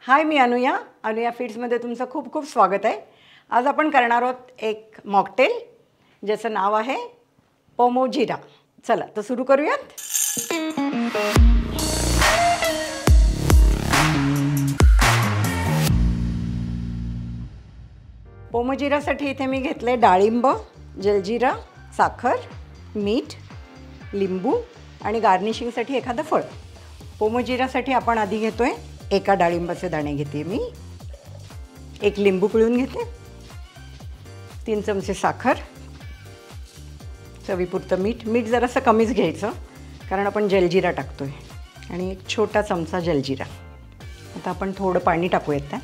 हाय, मी अनुया फीड्समध्ये तुमचं खूप खूप स्वागत आहे। आज आपण करणार आहोत एक मॉकटेल ज्याचं नाव आहे पोमोजिरा। चला तर सुरू करूयात। पोमोजिरासाठी इथे मी घेतले डाळिंब, जलजीरा, साखर, मीठ, लिंबू आणि गार्निशिंगसाठी एखादं फळ। पोमोजिरासाठी आपण आधी घेतोय एका डाळिंबाचे दाणे घेते मी, एक लिंबू पिळून घेते, 3 चमचे साखर, चवीपुरतं मीठ जरासं कमीच घ्यायचं कारण आपण जलजीरा टाकतोय, आणि एक छोटा चमचा जलजीरा। आता आपण थोडं पाणी टाकूयात त्यात,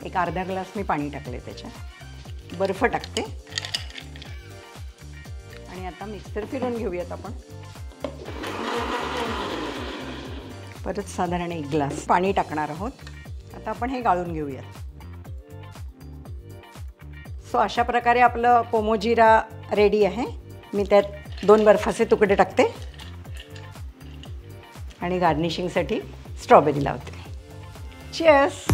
एक अर्धा ग्लास मी पाणी टाकले, त्याच्यात बर्फ टाकते आणि आता मिक्सर फिरवून घेऊयात आपण। परत साधारण 1 ग्लास पाणी टाकणार आहोत। आता आपण हे गाळून घेऊयात। सो अशा प्रकारे आपलं पोमोजिरा रेडी आहे। मी त्यात 2 बर्फाचे तुकडे टाकते आणि गार्निशिंगसाठी स्ट्रॉबेरी लावते। चीयर्स।